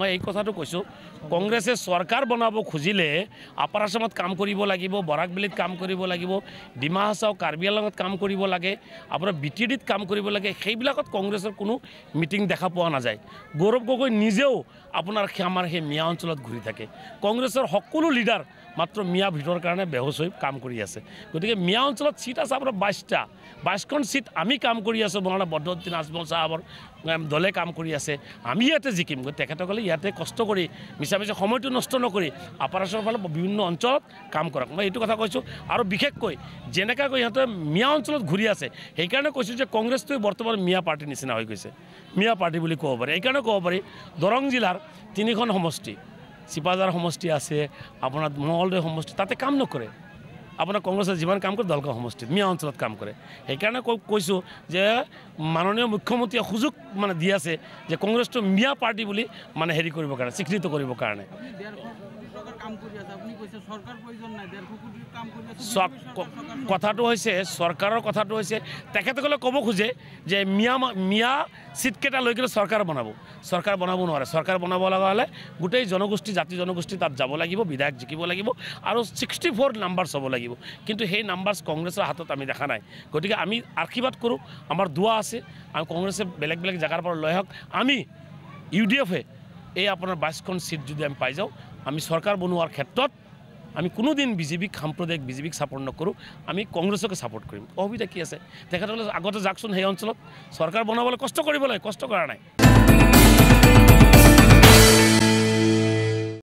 মই এই কথাটো কৈছো কংগ্ৰেছে সৰকাৰ বনাব খুজিলে আপাৰ আসামত কাম কৰিব লাগিব বৰাকবেলিত কাম কৰিব লাগিব ডিমা হাছাও কাৰ্বি আংলঙত কাম কৰিব লাগে আপোনাৰ বিটিডিত কাম কৰিব লাগে সেইবিলাকত কংগ্ৰেছৰ কোনো মিটিং দেখা পোৱা নাযায় গৌৰৱ গগৈ নিজেও আপোনাৰ আমাৰ সেই মিয়া অঞ্চলত ঘূৰি থাকে কংগ্ৰেছৰ সকলো লিডাৰ মাত্ৰ মিয়া ভিতৰ কাৰণে বেহোচ হৈ কাম কৰি আছে গতিকে মিয়া অঞ্চলত সিট আছে আপোনাৰ 22টা 22খন সিট আমি কাম কৰি আছো বনানা বদৰুদ্দিন আজমল সাহেবৰ দলে কাম কৰি আছে আমি ইয়াতে জিকিম তেখেতসকলে ইয়াতে কষ্ট কৰি মিছা মিছা সময়টো নষ্ট নকৰি আপাৰ আসামৰ ফালে বিভিন্ন অঞ্চলত কাম কৰক মই এইটো কথা কৈছোঁ আৰু বিশেষকৈ যেনেকৈ ইহঁতে মিয়া অঞ্চলত ঘূৰি আছে সেইকাৰণে কৈছোঁ যে কংগ্ৰেছটোৱে বৰ্তমান মিয়া পাৰ্টিৰ নিচিনা হৈ গৈছে মিয়া পাৰ্টি বুলি ক'ব পাৰি এইকাৰণে ক'ব পাৰি দৰং জিলাৰ 3খন সমষ্টি চিপাঝাৰ সমষ্টি আছে আপোনাৰ মঙলদৈ সমষ্টি তাতে কাম নকৰে আপোনাৰ কংগ্ৰেছে যিমান কাম কৰে দলকা সমষ্টিত মিয়া অঞ্চলত কাম কৰে সেইকাৰণে কৈছোঁ যে মাননীয় মুখ্যমন্ত্ৰীয়ে সুযোগ মানে দি আছে যে কংগ্ৰেছটো মিয়া পাৰ্টি বুলি মানে হেৰি কৰিবৰ কাৰণে স্বীকৃত কৰিবৰ কাৰণে কথাটো হৈছে চৰকাৰৰ কথাটো হৈছে তেখেতসকলে ক'ব খোজে যে মিয়া চিটকেইটা লৈ কিনে চৰকাৰ বনাব নোৱাৰে চৰকাৰ বনাব লগা হ'লে গোটেই জনগোষ্ঠী জাতি জনগোষ্ঠী তাত যাব লাগিব বিধায়ক জিকিব লাগিব আৰু 64 নাম্বাৰছ হ'ব লাগিব কিন্তু সেই নাম্বাৰছ কংগ্ৰেছৰ হাতত আমি দেখা নাই গতিকে আমি আশীৰ্বাদ কৰোঁ আমাৰ দোৱা আছে আৰু কংগ্ৰেছে বেলেগ বেলেগ জেগাৰ পৰা লৈ আহক আমি ইউডিএফে এই আপোনাৰ 22খন সিট যদি আমি পাই যাওঁ আমি চৰকাৰ বনোৱাৰ ক্ষেত্ৰত আমি কোনোদিন বিজেপিক সাম্প্ৰদায়িক বিজেপিক ছাপোৰ্ট নকৰোঁ আমি কংগ্ৰেছকে ছাপোৰ্ট কৰিম অসুবিধা কি আছে তেখেতসকলে আগতে যাকচোন সেই অঞ্চলত চৰকাৰ বনাবলৈ কষ্ট কৰিব লাগে কষ্ট কৰা নাই